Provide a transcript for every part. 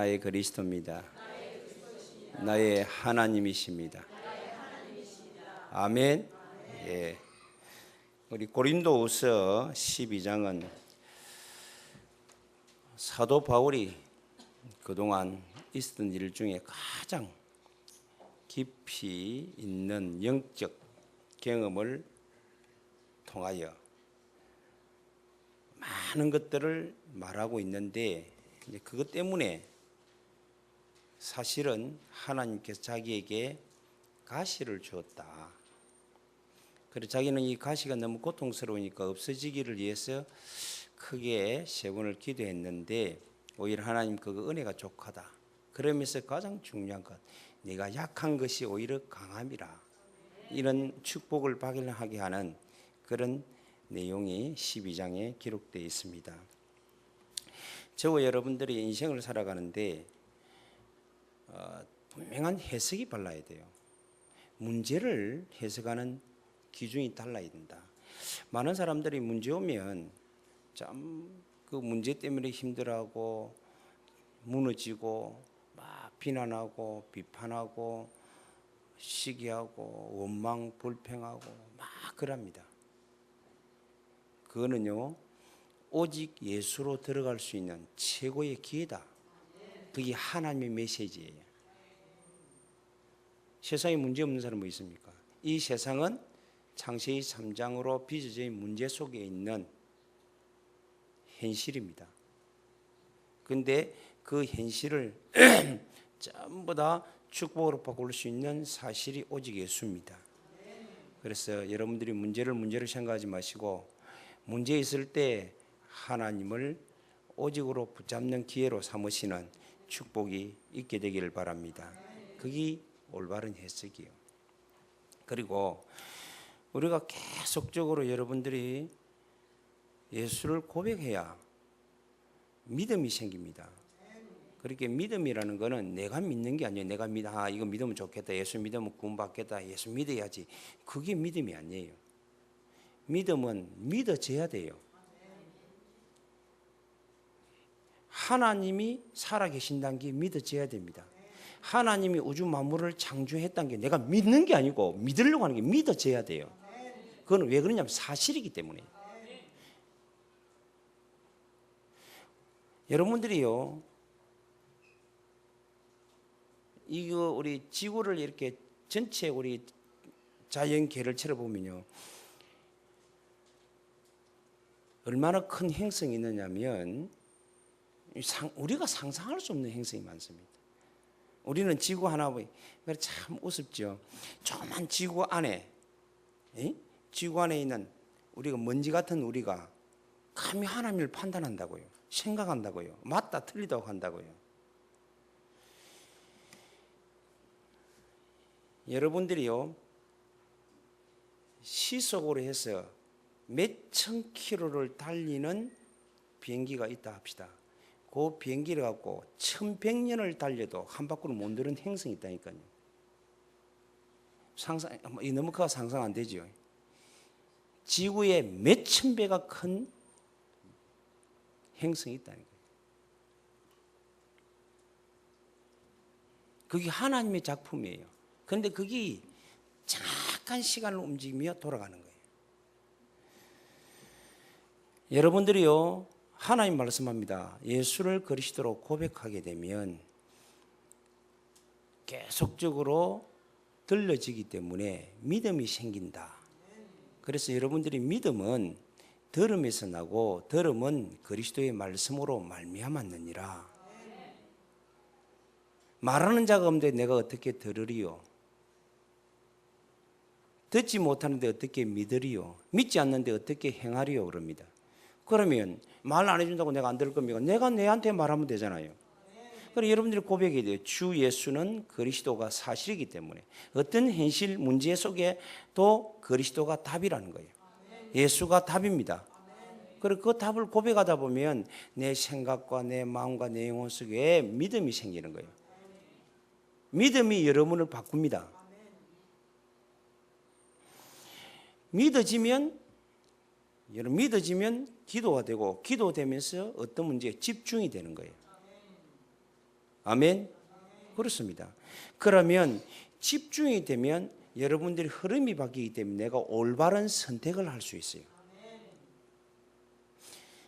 나의 그리스도입니다. 나의 하나님이십니다. 아멘. 예. 우리 고린도후서 12장은 사도 바울이 그동안 있었던 일 중에 가장 깊이 있는 영적 경험을 통하여 많은 것들을 말하고 있는데, 이제 그것 때문에 사실은 하나님께서 자기에게 가시를 주었다. 그래서 자기는 이 가시가 너무 고통스러우니까 없어지기를 위해서 크게 3번을 기도했는데, 오히려 하나님 그거 은혜가 족하다. 그러면서 가장 중요한 것, 네가 약한 것이 오히려 강함이라, 이런 축복을 발견하게 하는 그런 내용이 12장에 기록되어 있습니다. 저와 여러분들이 인생을 살아가는데 분명한 해석이 달라야 돼요. 문제를 해석하는 기준이 달라야 된다. 많은 사람들이 문제 오면 참 그 문제 때문에 힘들어하고 무너지고 막 비난하고 비판하고 시기하고 원망 불평하고 막 그럽니다. 그거는요, 오직 예수로 들어갈 수 있는 최고의 기회다. 그게 하나님의 메시지예요. 세상에 문제 없는 사람 뭐 있습니까? 이 세상은 창세기 3장으로 빚어진 문제 속에 있는 현실입니다. 그런데 그 현실을 전부 다 축복으로 바꿀 수 있는 사실이 오직 예수입니다. 그래서 여러분들이 문제를 생각하지 마시고, 문제 있을 때 하나님을 오직으로 붙잡는 기회로 삼으시는 축복이 있게 되기를 바랍니다. 그게 올바른 해석이에요. 그리고 우리가 계속적으로 여러분들이 예수를 고백해야 믿음이 생깁니다. 그렇게 믿음이라는 거는 내가 믿는 게 아니에요. 내가 이거 믿으면 좋겠다, 예수 믿으면 구원받겠다, 예수 믿어야지. 그게 믿음이 아니에요. 믿음은 믿어져야 돼요. 하나님이 살아계신다는 게 믿어져야 됩니다. 하나님이 우주 만물을 창조했다는 게 내가 믿는 게 아니고 믿으려고 하는 게 믿어져야 돼요. 그건 왜 그러냐면 사실이기 때문에. 여러분들이요, 이거 우리 지구를 이렇게 전체 우리 자연 계열체를 보면요, 얼마나 큰 행성이 있느냐면 우리가 상상할 수 없는 행성이 많습니다. 우리는 지구 하나 보니 참 우습죠. 조그만 지구 안에 있는 우리가 먼지 같은 우리가 감히 하나님을 판단한다고요, 생각한다고요, 맞다 틀리다고 한다고요. 여러분들이요, 시속으로 해서 몇천 킬로를 달리는 비행기가 있다 합시다. 그 비행기를 갖고 1100년을 달려도 한 바퀴를 못 도는 행성이 있다니까요. 너무 크게 상상 안 되죠. 지구에 몇천 배가 큰 행성이 있다니까요. 그게 하나님의 작품이에요. 그런데 그게 정확한 시간을 움직이며 돌아가는 거예요. 여러분들이요, 하나님 말씀합니다. 예수를 그리스도로 고백하게 되면 계속적으로 들려지기 때문에 믿음이 생긴다. 그래서 여러분들이 믿음은 들음에서 나고 들음은 그리스도의 말씀으로 말미암았느니라. 말하는 자가 없는데 내가 어떻게 들으리요? 듣지 못하는데 어떻게 믿으리요? 믿지 않는데 어떻게 행하리요? 그럽니다. 그러면 말 안 해준다고 내가 안 들을 겁니까? 내가 내한테 말하면 되잖아요. 그럼 여러분들이 고백해야 돼요. 주 예수는 그리스도가 사실이기 때문에 어떤 현실 문제 속에도 그리스도가 답이라는 거예요. 예수가 답입니다. 그리고 그 답을 고백하다 보면 내 생각과 내 마음과 내 영혼 속에 믿음이 생기는 거예요. 믿음이 여러분을 바꿉니다. 믿어지면 기도가 되고, 기도되면서 어떤 문제에 집중이 되는 거예요. 아멘? 그렇습니다. 그러면 집중이 되면 여러분들이 흐름이 바뀌기 때문에 내가 올바른 선택을 할 수 있어요.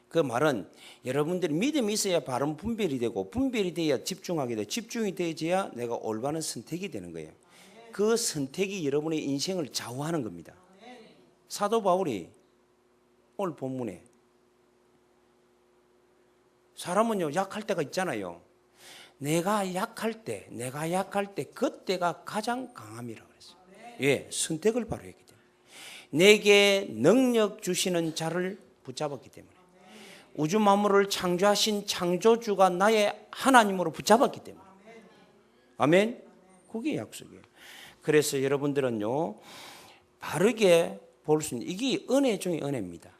그 말은 여러분들이 믿음이 있어야 바른 분별이 되고, 분별이 돼야 집중하게 돼, 집중이 되어야 내가 올바른 선택이 되는 거예요. 그 선택이 여러분의 인생을 좌우하는 겁니다. 사도 바울이 오늘 본문에 사람은요 약할 때가 있잖아요. 내가 약할 때 그때가 가장 강함이라고 그랬어요. 예, 선택을 바로 했기 때문에. 내게 능력 주시는 자를 붙잡았기 때문에. 우주 만물을 창조하신 창조주가 나의 하나님으로 붙잡았기 때문에. 아멘. 그게 약속이에요. 그래서 여러분들은요 바르게 볼 수 있는, 이게 은혜 중에 은혜입니다.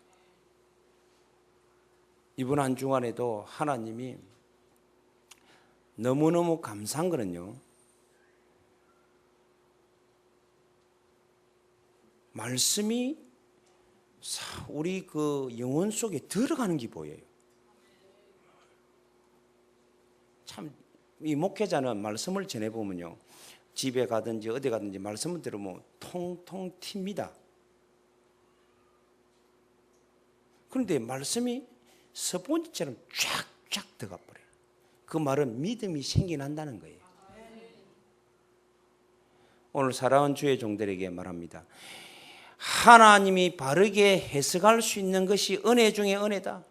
이번 한 주간에도 하나님이 너무너무 감사한 거는요, 말씀이 우리 그 영혼 속에 들어가는 게 보여요. 참, 이 목회자는 말씀을 전해보면요, 집에 가든지 어디 가든지 말씀을 들으면 통통 튑니다. 그런데 말씀이 스폰지처럼 쫙쫙 들어가 버려요. 그 말은 믿음이 생겨난다는 거예요. 오늘 사랑하는 주의 종들에게 말합니다. 하나님이 바르게 해석할 수 있는 것이 은혜 중에 은혜다.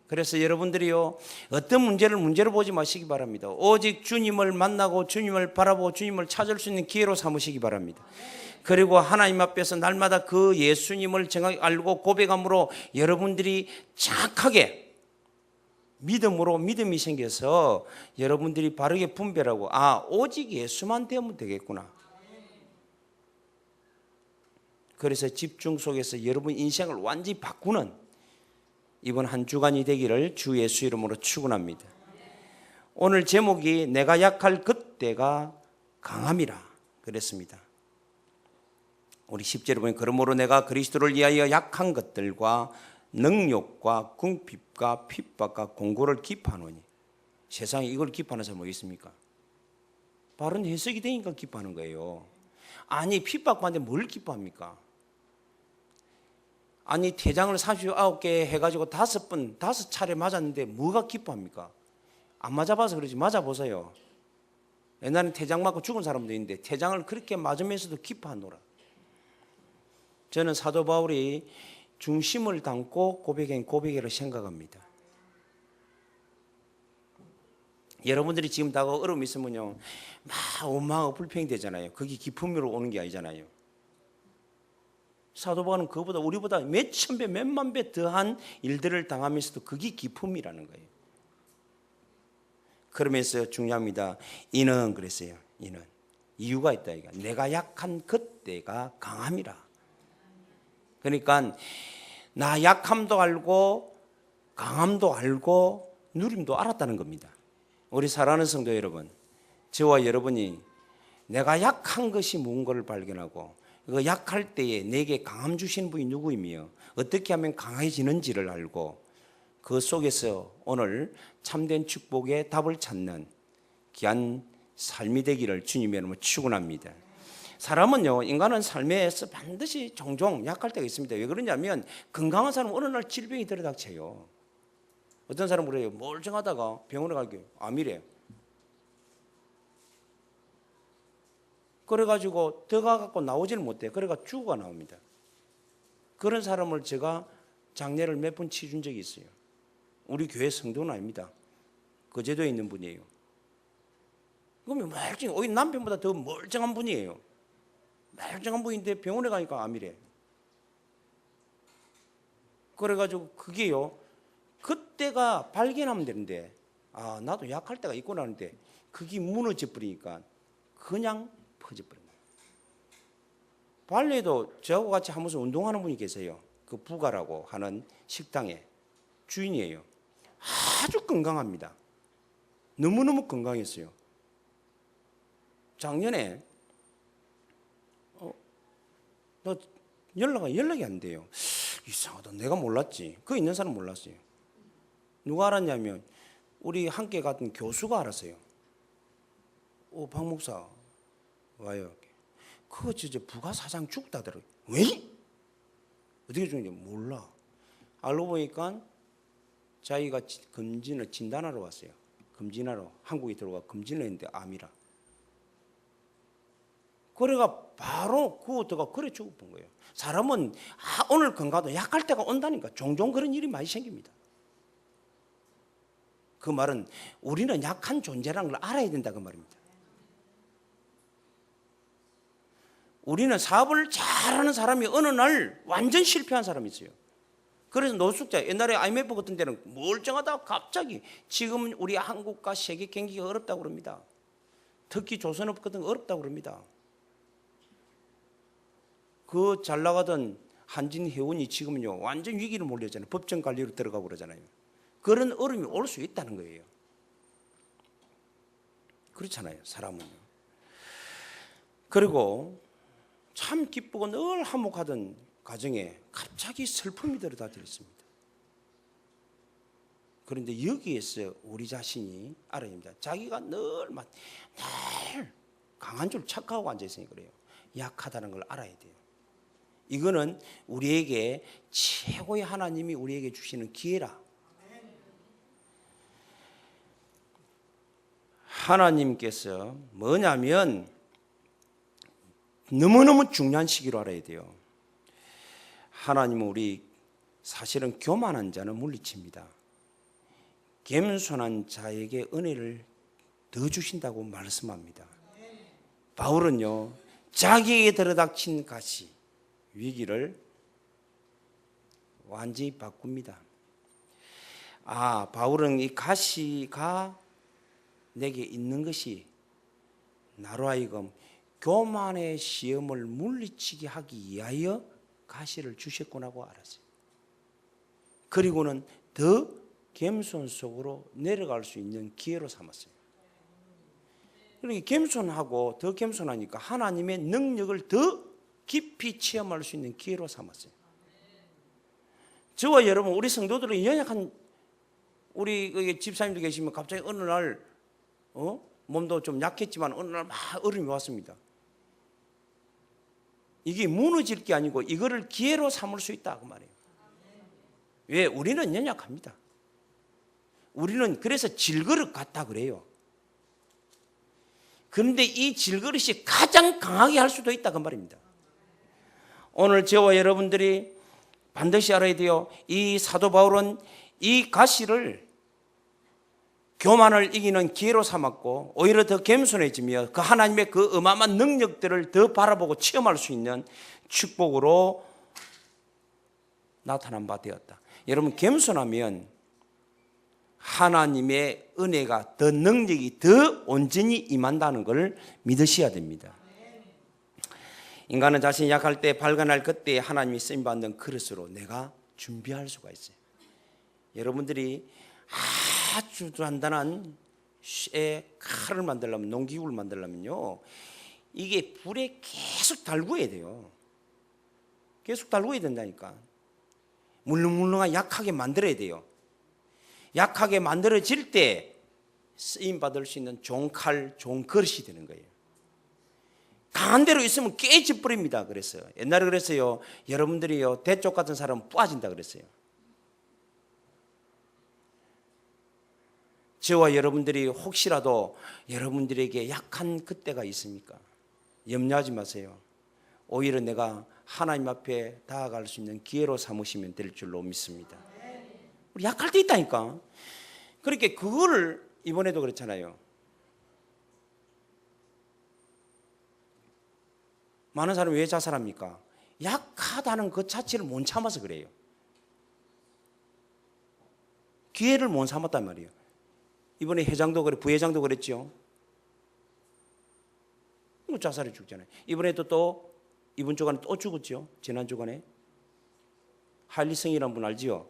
그래서 여러분들이요 어떤 문제를 문제로 보지 마시기 바랍니다. 오직 주님을 만나고 주님을 바라보고 주님을 찾을 수 있는 기회로 삼으시기 바랍니다. 그리고 하나님 앞에서 날마다 그 예수님을 정확히 알고 고백함으로 여러분들이 정확하게 믿음으로 믿음이 생겨서 여러분들이 바르게 분별하고, 아, 오직 예수만 되면 되겠구나. 그래서 집중 속에서 여러분 인생을 완전히 바꾸는 이번 한 주간이 되기를 주 예수 이름으로 축원합니다. 오늘 제목이 내가 약할 그때가 강함이라 그랬습니다. 우리 10절에 보면 그러므로 내가 그리스도를 위하여 약한 것들과 능욕과 궁핍과 핍박과 공고를 기뻐하노니. 세상에 이걸 기뻐하는 사람 어디 있습니까? 바른 해석이 되니까 기뻐하는 거예요. 아니 핍박받는데 뭘 기뻐합니까? 아니 태장을 39개 해가지고 5차례 맞았는데 뭐가 기뻐합니까? 안 맞아봐서 그러지 맞아보세요. 옛날에 태장 맞고 죽은 사람도 있는데 태장을 그렇게 맞으면서도 기뻐하노라. 저는 사도 바울이 중심을 담고 고백한 고백이라고 생각합니다. 여러분들이 지금 다 어려움 있으면요 막 원망하고 불평이 되잖아요. 그게 기쁨으로 오는 게 아니잖아요. 사도 바울은 그보다 우리보다 몇천 배 몇만 배 더한 일들을 당하면서도 그게 기쁨이라는 거예요. 그러면서 중요합니다. 이는 그랬어요. 이는 이유가 있다. 이거. 내가 약한 그때가 강함이라. 그러니까 나 약함도 알고 강함도 알고 누림도 알았다는 겁니다. 우리 사랑하는 성도 여러분, 저와 여러분이 내가 약한 것이 뭔가를 발견하고 그 약할 때에 내게 강함 주시는 분이 누구이며 어떻게 하면 강해지는지를 알고 그 속에서 오늘 참된 축복의 답을 찾는 귀한 삶이 되기를 주님의 이름으로 축원합니다. 사람은요, 인간은 삶에서 반드시 종종 약할 때가 있습니다. 왜 그러냐면 건강한 사람은 어느 날 질병이 들이닥쳐요. 어떤 사람은 그래요. 멀쩡하다가 병원에 가게 암이래요. 그래가지고 더 가갖고 나오지는 못해. 그래가 죽어가 나옵니다. 그런 사람을 제가 장례를 몇 번 치준 적이 있어요. 우리 교회 성도는 아닙니다. 거제도에 있는 분이에요. 그러면 멀쩡히 남편보다 더 멀쩡한 분이에요. 멀쩡한 분인데 병원에 가니까 암이래. 그래가지고 그게요, 그때가 발견하면 되는데, 아, 나도 약할 때가 있구나 하는데 그게 무너져 버리니까 그냥 퍼져버린 거예요. 발리에도 저하고 같이 하면서 운동하는 분이 계세요. 그 부가라고 하는 식당에 주인이에요. 아주 건강합니다. 너무너무 건강했어요. 작년에 너 연락이 안 돼요. 이상하다. 내가 몰랐지. 그 있는 사람 몰랐어요. 누가 알았냐면 우리 함께 갔던 교수가 알았어요. 박 목사 와요. 그거 진짜 부가 사장 죽다더라고요. 왜? 어떻게 죽는지 몰라. 알고 보니까 자기가 검진을 진단하러 왔어요. 검진하러 한국에 들어가 검진을 했는데 암이라. 그래가 바로 그것도가 그래 죽어본 거예요. 사람은 오늘 건강도 약할 때가 온다니까. 종종 그런 일이 많이 생깁니다. 그 말은 우리는 약한 존재라는 걸 알아야 된다 그 말입니다. 우리는 사업을 잘하는 사람이 어느 날 완전 실패한 사람이 있어요. 그래서 노숙자, 옛날에 IMF 같은 데는 멀쩡하다가 갑자기 지금 우리 한국과 세계 경기가 어렵다고 그럽니다. 특히 조선업 같은 거 어렵다고 그럽니다. 그 잘 나가던 한진해운이 지금은요 완전 위기를 몰렸잖아요. 법정 관리로 들어가고 그러잖아요. 그런 어려움이 올 수 있다는 거예요. 그렇잖아요, 사람은요. 그리고 참 기쁘고 늘 화목하던 가정에 갑자기 슬픔이 들어닥쳤습니다. 그런데 여기에서 우리 자신이 알아야 됩니다. 자기가 늘 강한 줄 착각하고 앉아있으니 그래요. 약하다는 걸 알아야 돼요. 이거는 우리에게 최고의 하나님이 우리에게 주시는 기회라. 하나님께서 뭐냐면 너무너무 중요한 시기로 알아야 돼요. 하나님은 우리 사실은 교만한 자는 물리칩니다. 겸손한 자에게 은혜를 더 주신다고 말씀합니다. 바울은요 자기에게 들어닥친 가시 위기를 완전히 바꿉니다. 바울은 이 가시가 내게 있는 것이 나로 하여금 교만의 시험을 물리치게 하기 위하여 가시를 주셨구나고 알았어요. 그리고는 더 겸손 속으로 내려갈 수 있는 기회로 삼았어요. 그러니까 겸손하고 더 겸손하니까 하나님의 능력을 더 깊이 체험할 수 있는 기회로 삼았어요. 저와 여러분 우리 성도들은 연약한 우리 집사님도 계시면 갑자기 어느 날 몸도 좀 약했지만 어느 날 막 어려움이 왔습니다. 이게 무너질 게 아니고 이거를 기회로 삼을 수 있다 그 말이에요. 왜? 우리는 연약합니다. 우리는 그래서 질그릇 같다 그래요. 그런데 이 질그릇이 가장 강하게 할 수도 있다 그 말입니다. 오늘 저와 여러분들이 반드시 알아야 돼요. 이 사도 바울은 이 가시를 교만을 이기는 기회로 삼았고 오히려 더 겸손해지며 그 하나님의 그 어마어마한 능력들을 더 바라보고 체험할 수 있는 축복으로 나타난 바 되었다. 여러분 겸손하면 하나님의 은혜가 더 능력이 더 온전히 임한다는 걸 믿으셔야 됩니다. 인간은 자신이 약할 때 발견할 그때 하나님이 쓰임받는 그릇으로 내가 준비할 수가 있어요. 여러분들이 아주 단단한 칼을 만들려면 농기구를 만들려면요 이게 불에 계속 달구어야 돼요. 계속 달구어야 된다니까. 물렁물렁하게 약하게 만들어야 돼요. 약하게 만들어질 때 쓰임받을 수 있는 좋은 칼, 좋은 그릇이 되는 거예요. 강한 대로 있으면 깨져 버립니다. 그랬어요. 옛날에 그랬어요. 여러분들이요 대쪽 같은 사람은 빠진다 그랬어요. 저와 여러분들이 혹시라도 여러분들에게 약한 그때가 있습니까? 염려하지 마세요. 오히려 내가 하나님 앞에 다가갈 수 있는 기회로 삼으시면 될 줄로 믿습니다. 우리 약할 때 있다니까. 그렇게 그거를 이번에도 그렇잖아요. 많은 사람이 왜 자살합니까? 약하다는 그 자체를 못 참아서 그래요. 기회를 못 삼았단 말이에요. 이번에 회장도 그래, 부회장도 그랬죠. 자살해 죽잖아요. 이번에도 또 이번 주간에 또 죽었죠. 지난 주간에 한리성이라는 분 알지요?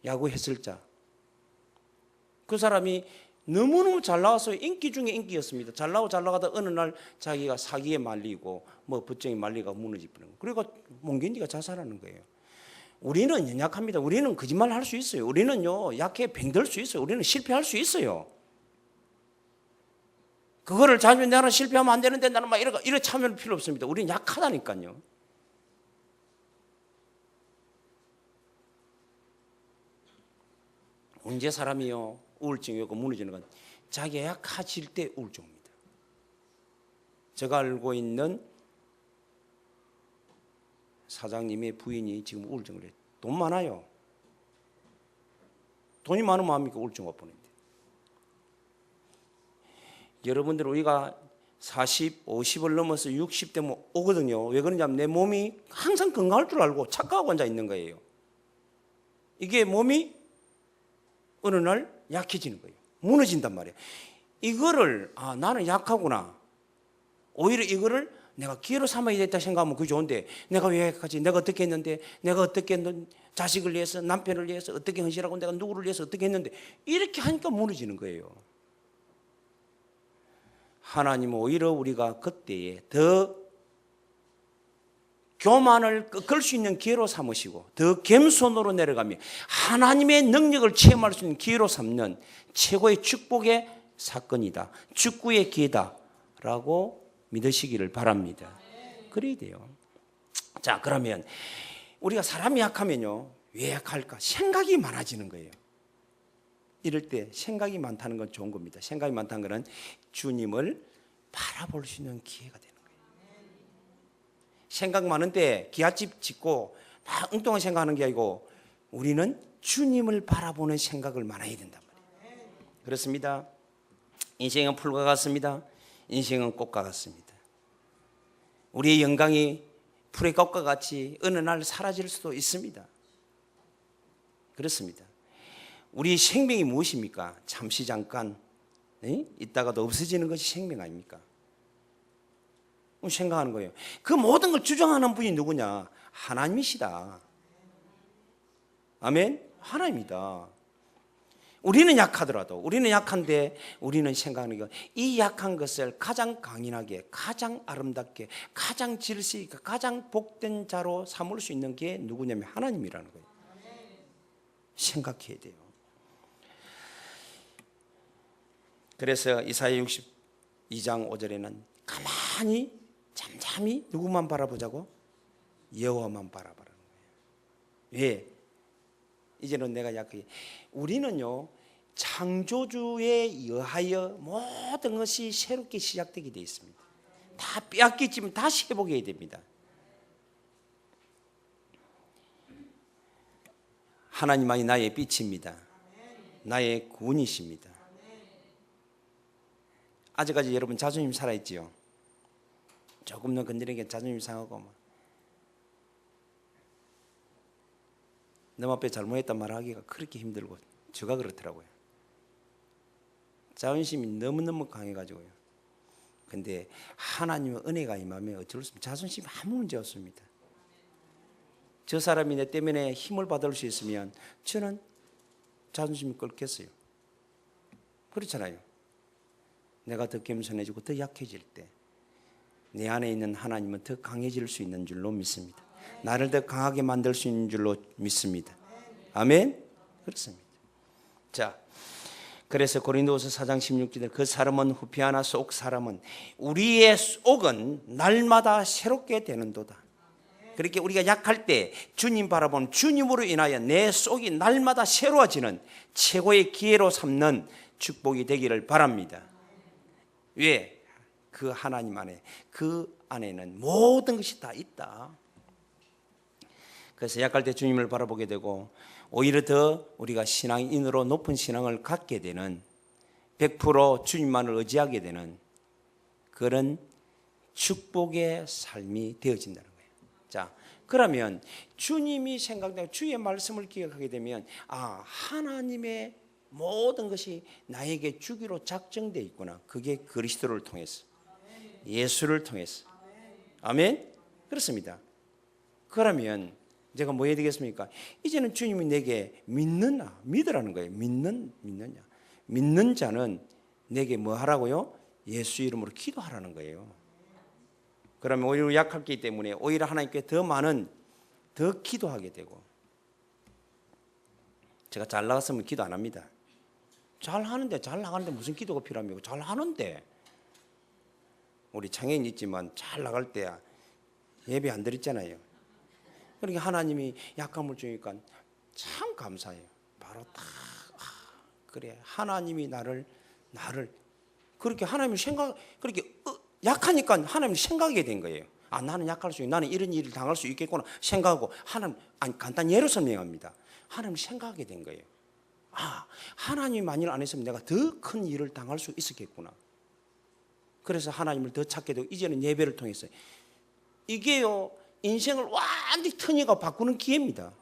야구 해설자. 그 사람이 너무너무 잘 나와서 인기 중에 인기였습니다. 잘 나가다 어느 날 자기가 사기에 말리고 뭐 법정에 말리고 무너지버린 거예요. 그러니까 몽견디가 자살하는 거예요. 우리는 연약합니다. 우리는 거짓말 할 수 있어요. 우리는요, 약해 병들 수 있어요. 우리는 실패할 수 있어요. 그거를 자주 나는 실패하면 안 되는데 나는 막 이래 참을 필요 없습니다. 우리는 약하다니까요. 언제 사람이요 우울증이 오고 무너지는 건 자기가 약해질 때 우울증입니다. 제가 알고 있는 사장님의 부인이 지금 우울증을 해요. 돈 많아요. 돈이 많으면 합니까? 우울증 못 보는데. 여러분들 우리가 40, 50을 넘어서 60 되면 오거든요. 왜 그러냐면 내 몸이 항상 건강할 줄 알고 착각하고 앉아 있는 거예요. 이게 몸이 어느 날 약해지는 거예요. 무너진단 말이에요. 이거를 나는 약하구나. 오히려 이거를 내가 기회로 삼아야 됐다 생각하면 그게 좋은데 내가 왜 약하지? 내가 어떻게 했는데? 내가 어떻게 자식을 위해서 남편을 위해서 어떻게 헌신하고 내가 누구를 위해서 어떻게 했는데 이렇게 하니까 무너지는 거예요. 하나님은 오히려 우리가 그때에 더 교만을 꺾을 수 있는 기회로 삼으시고 더 겸손으로 내려가며 하나님의 능력을 체험할 수 있는 기회로 삼는 최고의 축복의 사건이다. 축구의 기회다라고 믿으시기를 바랍니다. 그래야 돼요. 자, 그러면 우리가 사람이 약하면요. 왜 약할까? 생각이 많아지는 거예요. 이럴 때 생각이 많다는 건 좋은 겁니다. 생각이 많다는 것은 주님을 바라볼 수 있는 기회가 되는 거예요. 생각 많은데 기아집 짓고 막 엉뚱한 생각하는 게 아니고 우리는 주님을 바라보는 생각을 많아야 된단 말이에요. 그렇습니다. 인생은 풀과 같습니다. 인생은 꽃과 같습니다. 우리의 영광이 풀의 꽃과 같이 어느 날 사라질 수도 있습니다. 그렇습니다. 우리 생명이 무엇입니까? 잠시 잠깐 있다가도 없어지는 것이 생명 아닙니까? 생각하는 거예요. 그 모든 걸 주장하는 분이 누구냐? 하나님이시다. 아멘? 하나님이다. 우리는 약하더라도 우리는 약한데 우리는 생각하는 거 이 약한 것을 가장 강인하게 가장 아름답게 가장 질서 있게 가장 복된 자로 삼을 수 있는 게 누구냐면 하나님이라는 거예요. 생각해야 돼요. 그래서 이사야 62장 5절에는 가만히 잠잠히 누구만 바라보자고? 여호와만 바라보라는 거예요. 왜? 이제는 내가 약하게 우리는요 창조주에 의하여 모든 것이 새롭게 시작되게 되어 있습니다. 다 빼앗겼지만 다시 회복해야 됩니다. 하나님만이 나의 빛입니다. 나의 구원이십니다. 아직까지 여러분 자존심 살아있지요? 조금 더 건드리니까 자존심 상하고 너 앞에 잘못했단 말하기가 그렇게 힘들고 제가 그렇더라고요. 자존심이 너무너무 강해가지고요. 근데 하나님의 은혜가 임하면 어쩔 수 없습니다. 자존심 아무 문제 없습니다. 저 사람이 내 때문에 힘을 받을 수 있으면 저는 자존심이 끓겠어요. 그렇잖아요. 내가 더 겸손해지고 더 약해질 때 내 안에 있는 하나님은 더 강해질 수 있는 줄로 믿습니다. 나를 더 강하게 만들 수 있는 줄로 믿습니다. 아멘? 그렇습니다. 자, 그래서 고린도후서 4장 16절에 그 사람은 후피하나 속 사람은 우리의 속은 날마다 새롭게 되는도다. 그렇게 우리가 약할 때 주님 바라보는 주님으로 인하여 내 속이 날마다 새로워지는 최고의 기회로 삼는 축복이 되기를 바랍니다. 왜? 그 하나님 안에 그 안에는 모든 것이 다 있다. 그래서 약할 때 주님을 바라보게 되고 오히려 더 우리가 신앙인으로 높은 신앙을 갖게 되는 100% 주님만을 의지하게 되는 그런 축복의 삶이 되어진다는 거예요. 자, 그러면 주님이 생각되고 주의 말씀을 기억하게 되면 하나님의 모든 것이 나에게 주기로 작정되어 있구나. 그게 그리스도를 통해서 예수를 통해서. 아멘? 그렇습니다. 그러면 제가 뭐 해야 되겠습니까? 이제는 주님이 내게 믿으라는 거예요. 믿느냐. 믿는 자는 내게 뭐 하라고요? 예수 이름으로 기도하라는 거예요. 그러면 오히려 약하기 때문에 오히려 하나님께 더 기도하게 되고 제가 잘 나갔으면 기도 안 합니다. 잘 나가는데 무슨 기도가 필요합니까? 잘 하는데. 우리 장애인 있지만 잘 나갈 때 예배 안 드렸잖아요. 그러니까 하나님이 약함을 주니까 참 감사해요. 바로 딱 그래, 하나님이 나를 그렇게 하나님을 그렇게 약하니까 하나님을 생각하게 된 거예요. 나는 약할 수 있고 나는 이런 일을 당할 수 있겠구나 생각하고 간단히 예로 설명합니다. 하나님을 생각하게 된 거예요. 하나님이 만일 안 했으면 내가 더 큰 일을 당할 수 있었겠구나. 그래서 하나님을 더 찾게 되고 이제는 예배를 통해서 이게요, 인생을 완전히 터니가 바꾸는 기회입니다.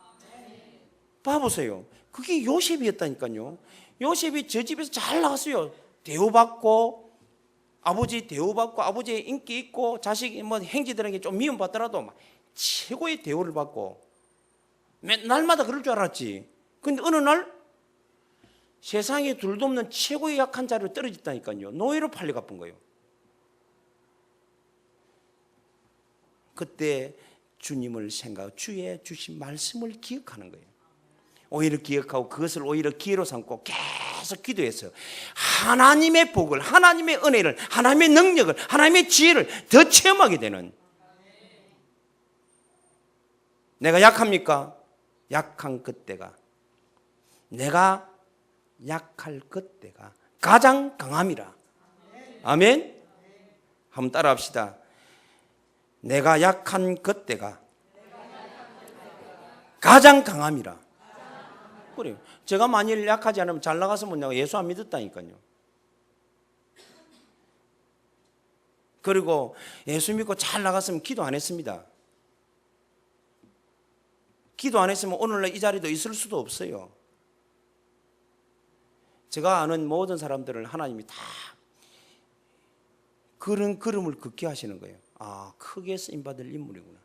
봐보세요. 그게 요셉이었다니까요. 요셉이 저 집에서 잘 나갔어요. 대우받고 아버지 대우받고 아버지의 인기 있고 자식 행지들에게 좀 미움받더라도 최고의 대우를 받고 날마다 그럴 줄 알았지. 근데 어느 날 세상에 둘도 없는 최고의 약한 자리로 떨어졌다니까요. 노예로 팔려가본 거예요. 그때 주님을 생각하고 주의 주신 말씀을 기억하는 거예요. 오히려 기억하고 그것을 오히려 기회로 삼고 계속 기도했어요. 하나님의 복을, 하나님의 은혜를, 하나님의 능력을, 하나님의 지혜를 더 체험하게 되는. 내가 약합니까? 약한 그때가, 내가 약할 그때가 가장 강함이라. 아멘. 한번 따라합시다. 내가 약한 그때가 가장 강함이라. 그래요. 제가 만일 약하지 않으면 잘 나갔으면 내가 예수 안 믿었다니까요. 그리고 예수 믿고 잘 나갔으면 기도 안 했습니다. 기도 안 했으면 오늘날 이 자리도 있을 수도 없어요. 제가 아는 모든 사람들을 하나님이 다 그런 걸음을 걷게 하시는 거예요. 크게 쓰임받을 인물이구나.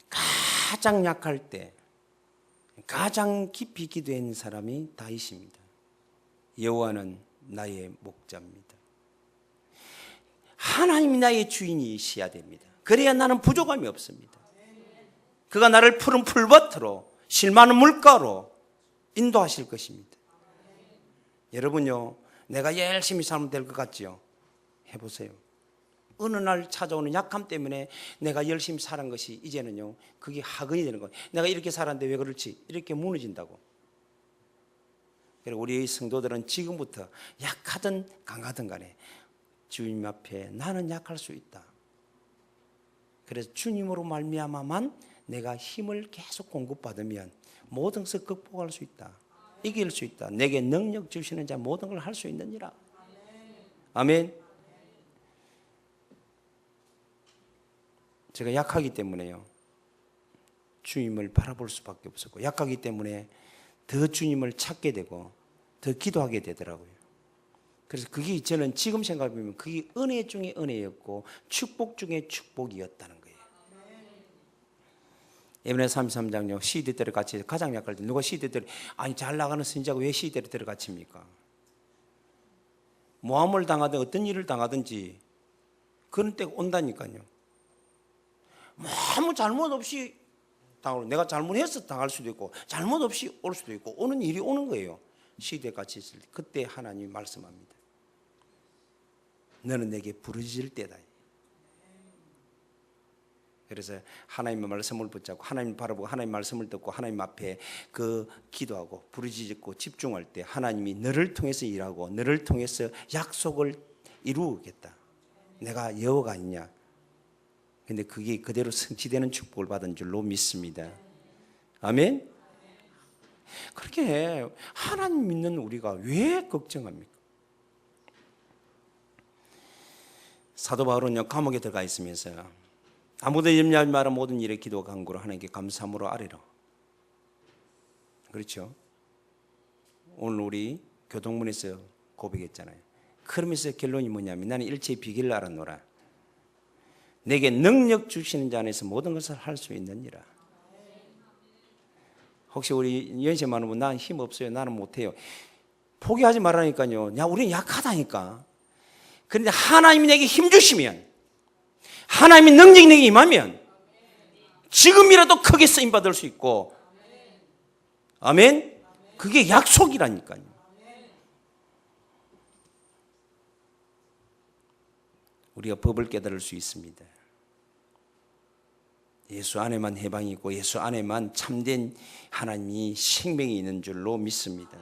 가장 약할 때 가장 깊이 기도한 사람이 다윗입니다. 여호와는 나의 목자입니다. 하나님이 나의 주인이셔야 됩니다. 그래야 나는 부족함이 없습니다. 그가 나를 푸른 풀밭으로 실만한 물가로 인도하실 것입니다. 여러분요, 내가 열심히 살면 될 것 같지요? 해보세요. 어느 날 찾아오는 약함 때문에 내가 열심히 살은 것이 이제는요, 그게 학은이 되는 거예요. 내가 이렇게 살았는데 왜 그렇지? 이렇게 무너진다고. 그리고 우리 성도들은 지금부터 약하든 강하든 간에 주님 앞에 나는 약할 수 있다. 그래서 주님으로 말미암아만 내가 힘을 계속 공급받으면 모든 것을 극복할 수 있다. 이길 수 있다. 내게 능력 주시는 자 모든 걸 할 수 있느니라. 아멘. 제가 약하기 때문에요, 주님을 바라볼 수밖에 없었고, 약하기 때문에 더 주님을 찾게 되고 더 기도하게 되더라고요. 그래서 그게 저는 지금 생각해보면 그게 은혜 중에 은혜였고 축복 중에 축복이었다는 거예요. 이번에 33장요 시대대로 같이 가장 약할 때 누가 시대대로 잘 나가는 선지자가 왜 시대대로 갇힙니까? 모함을 당하든 어떤 일을 당하든지 그런 때가 온다니까요. 아무 잘못 없이 당하고, 내가 잘못해서 당할 수도 있고 잘못 없이 올 수도 있고 오는 일이 오는 거예요. 시대같이 있을 때 그때 하나님이 말씀합니다. 너는 내게 부르짖을 때다. 그래서 하나님의 말씀을 붙잡고 하나님 바라보고 하나님 말씀을 듣고 하나님 앞에 기도하고 부르짖고 집중할 때 하나님이 너를 통해서 일하고 너를 통해서 약속을 이루겠다. 내가 여호와가 아니냐. 근데 그게 그대로 성취되는 축복을 받은 줄로 믿습니다. 아멘. 그렇게 하나님 믿는 우리가 왜 걱정합니까? 사도 바울은요, 감옥에 들어가 있으면서 아무도 염려하지 마라, 모든 일에 기도 간구로 하나님께 감사함으로 아뢰라. 그렇죠? 오늘 우리 교동문에서 고백했잖아요. 그러면서 결론이 뭐냐면 나는 일체의 비결을 알아노라. 내게 능력 주시는 자 안에서 모든 것을 할 수 있느니라. 혹시 우리 연세 많은 분, 난 힘 없어요, 나는 못해요, 포기하지 말라니까요. 우리는 약하다니까. 그런데 하나님이 내게 힘 주시면, 하나님의 능력이 내게 임하면 지금이라도 크게 쓰임 받을 수 있고, 아멘. 그게 약속이라니까요. 우리가 법을 깨달을 수 있습니다. 예수 안에만 해방이 있고 예수 안에만 참된 하나님이 생명이 있는 줄로 믿습니다.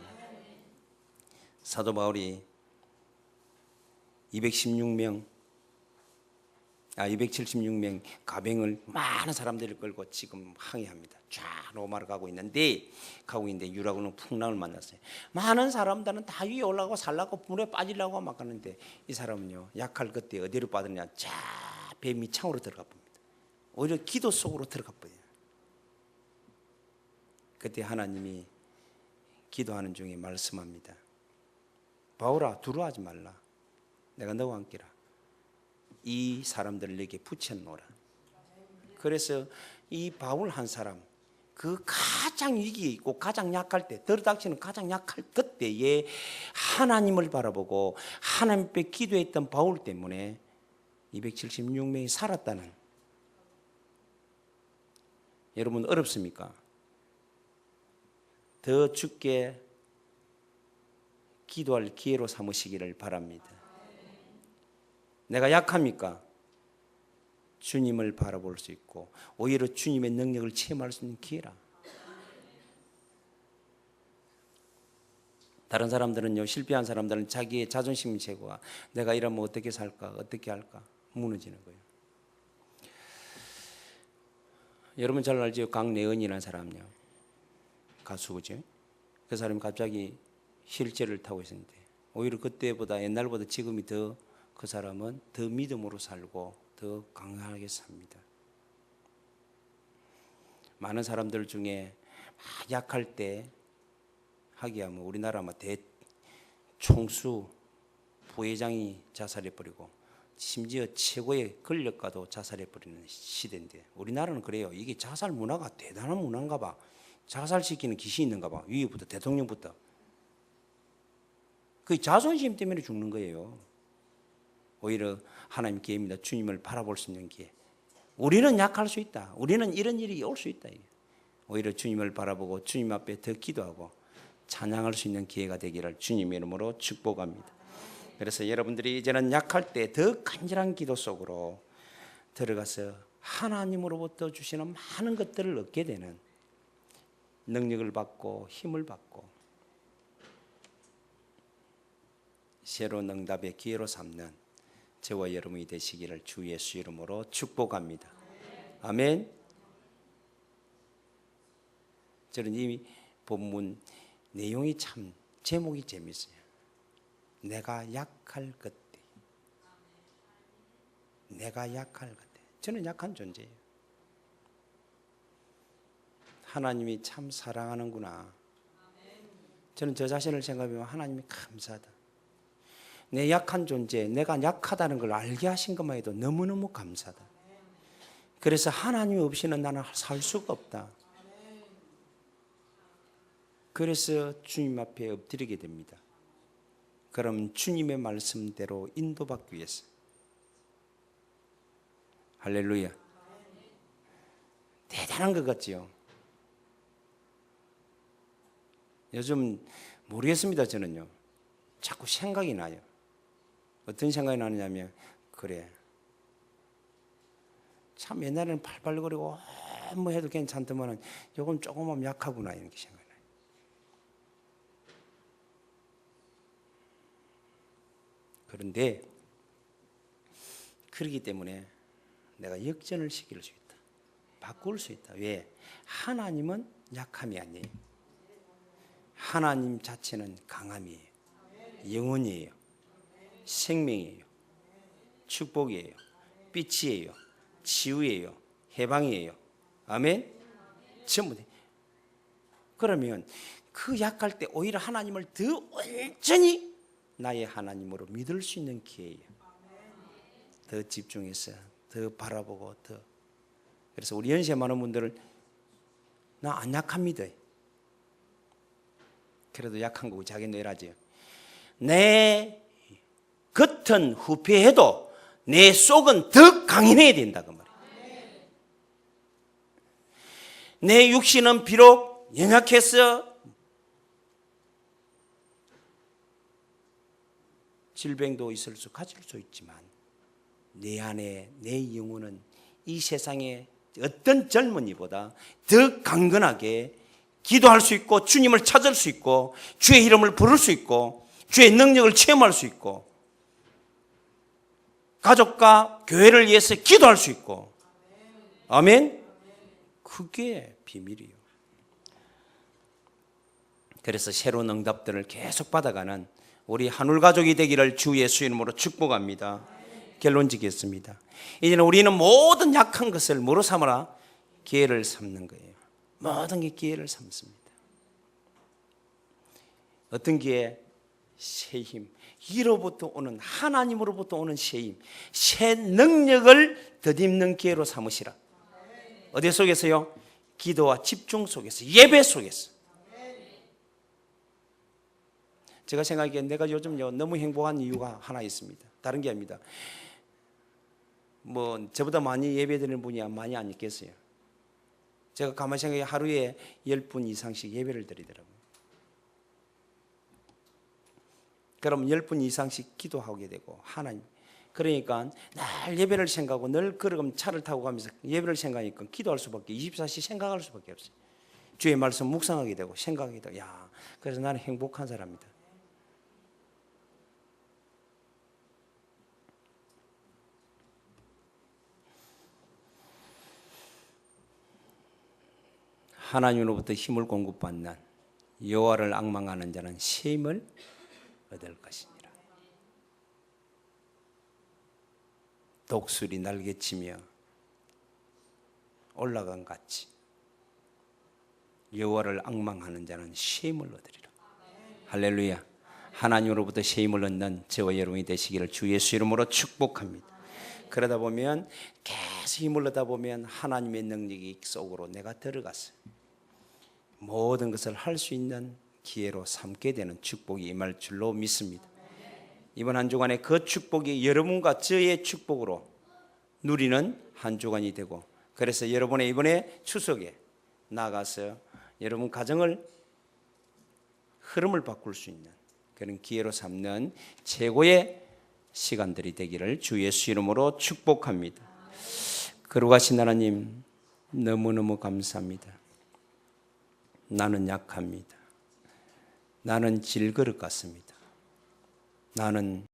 사도 바울이 276명 가병을 많은 사람들을 끌고 지금 항해합니다. 쫙 로마로 가고 있는데 유라고는 풍랑을 만났어요. 많은 사람들은 다 위에 올라가고 살라고 물에 빠지려고 막 가는데 이 사람은요, 약할 그때 어디로 빠졌냐, 쫙 배 밑창으로 들어가 봅니다. 오히려 기도 속으로 들어가 버려요. 그때 하나님이 기도하는 중에 말씀합니다. 바울아, 두려워하지 말라. 내가 너와 함께라. 이 사람들을 내게 붙여놓으라. 그래서 이 바울 한 사람, 그 가장 위기에 있고 가장 약할 때, 들이닥치는 가장 약할 그때에 하나님을 바라보고 하나님 앞에 기도했던 바울 때문에 276명이 살았다는. 여러분 어렵습니까? 더 죽게 기도할 기회로 삼으시기를 바랍니다. 내가 약합니까? 주님을 바라볼 수 있고 오히려 주님의 능력을 체험할 수 있는 기회라. 다른 사람들은요, 실패한 사람들은 자기의 자존심 제거와 내가 이러면 어떻게 살까, 어떻게 할까 무너지는 거예요. 여러분 잘 알죠? 강내은이라는 사람요, 가수죠. 그 사람이 갑자기 휠체어를 타고 있었는데 오히려 그때보다 옛날보다 지금이 더, 그 사람은 더 믿음으로 살고 더 강하게 삽니다. 많은 사람들 중에 약할 때 하기야뭐 우리나라 대총수 부회장이 자살해버리고 심지어 최고의 권력가도 자살해버리는 시대인데, 우리나라는 그래요. 이게 자살 문화가 대단한 문화인가 봐. 자살시키는 기신이 있는가 봐. 위에부터 대통령부터. 그 자존심 때문에 죽는 거예요. 오히려 하나님 기회입니다. 주님을 바라볼 수 있는 기회. 우리는 약할 수 있다. 우리는 이런 일이 올 수 있다. 오히려 주님을 바라보고 주님 앞에 더 기도하고 찬양할 수 있는 기회가 되기를 주님의 이름으로 축복합니다. 그래서 여러분들이 이제는 약할 때 더 간절한 기도 속으로 들어가서 하나님으로부터 주시는 많은 것들을 얻게 되는 능력을 받고 힘을 받고 새로운 응답의 기회로 삼는 저와 여러분이 되시기를 주 예수 이름으로 축복합니다. 아멘. 저는 이 본문 내용이 참 제목이 재밌어요. 내가 약할 그때. 내가 약할 그때. 저는 약한 존재예요. 하나님이 참 사랑하는구나. 저는 저 자신을 생각하면 하나님이 감사하다. 내 약한 존재, 내가 약하다는 걸 알게 하신 것만 해도 너무너무 감사하다. 그래서 하나님 없이는 나는 살 수가 없다. 그래서 주님 앞에 엎드리게 됩니다. 그럼 주님의 말씀대로 인도받기 위해서. 할렐루야. 대단한 것 같지요. 요즘 모르겠습니다. 저는요, 자꾸 생각이 나요. 어떤 생각이 나느냐면, 그래, 참 옛날에는 팔팔거리고 뭐 해도 괜찮더만은 요건 조금만 약하구나, 이렇게 생각이 나요. 그런데 그렇기 때문에 내가 역전을 시킬 수 있다. 바꿀 수 있다. 왜? 하나님은 약함이 아니에요. 하나님 자체는 강함이에요. 영원이에요. 생명이에요. 축복이에요. 빛이에요. 치유예요. 해방이에요. 아멘. 전부 다. 그러면 그 약할 때 오히려 하나님을 더 온전히 나의 하나님으로 믿을 수 있는 기회예요. 더 집중해서 더 바라보고 더. 그래서 우리 연세 많은 분들은 나 안 약합니다. 그래도 약한 거 자기 내라지요. 내 겉은 후패해도 내 속은 더 강인해야 된다 그 말이에요. 내 육신은 비록 연약해서 질병도 가질 수 있지만 내 안에 내 영혼은 이 세상의 어떤 젊은이보다 더 강건하게 기도할 수 있고 주님을 찾을 수 있고 주의 이름을 부를 수 있고 주의 능력을 체험할 수 있고 가족과 교회를 위해서 기도할 수 있고. 아멘. 그게 비밀이에요. 그래서 새로운 응답들을 계속 받아가는 우리 한울 가족이 되기를 주 예수 이름으로 축복합니다. 결론 짓겠습니다. 이제는 우리는 모든 약한 것을 뭐로 삼으라? 기회를 삼는 거예요. 모든 게 기회를 삼습니다. 어떤 기회? 새 힘. 이로부터 오는, 하나님으로부터 오는 새 힘, 새 능력을 덧입는 기회로 삼으시라. 어디 속에서요? 기도와 집중 속에서, 예배 속에서. 제가 생각하기에 내가 요즘요 너무 행복한 이유가 하나 있습니다. 다른 게 아닙니다. 뭐 저보다 많이 예배드리는 분이 많이 안 있겠어요. 제가 가만히 생각해 하루에 10분 이상씩 예배를 드리더라고요. 그럼 10분 이상씩 기도하게 되고 하나님. 그러니까 늘 예배를 생각하고 늘 그럼 차를 타고 가면서 예배를 생각하니까 기도할 수밖에 24시 생각할 수밖에 없어요. 주의 말씀 묵상하게 되고 생각하게 되고. 야, 그래서 나는 행복한 사람이다. 하나님으로부터 힘을 공급받는 여호와를 앙망하는 자는 새 힘을 얻을 것이니라. 독수리 날개치며 올라간 같이 여호와를 앙망하는 자는 새 힘을 얻으리라. 할렐루야. 하나님으로부터 새 힘을 얻는 저와 여러분이 되시기를 주 예수 이름으로 축복합니다. 그러다 보면 계속 힘을 얻다 보면 하나님의 능력이 속으로 내가 들어갔어요. 모든 것을 할 수 있는 기회로 삼게 되는 축복이 임할 줄로 믿습니다. 이번 한 주간에 그 축복이 여러분과 저의 축복으로 누리는 한 주간이 되고, 그래서 여러분의 이번에 추석에 나가서 여러분 가정을 흐름을 바꿀 수 있는 그런 기회로 삼는 최고의 시간들이 되기를 주 예수 이름으로 축복합니다. 거룩하신 하나님, 너무너무 감사합니다. 나는 약합니다. 나는 질그릇 같습니다. 나는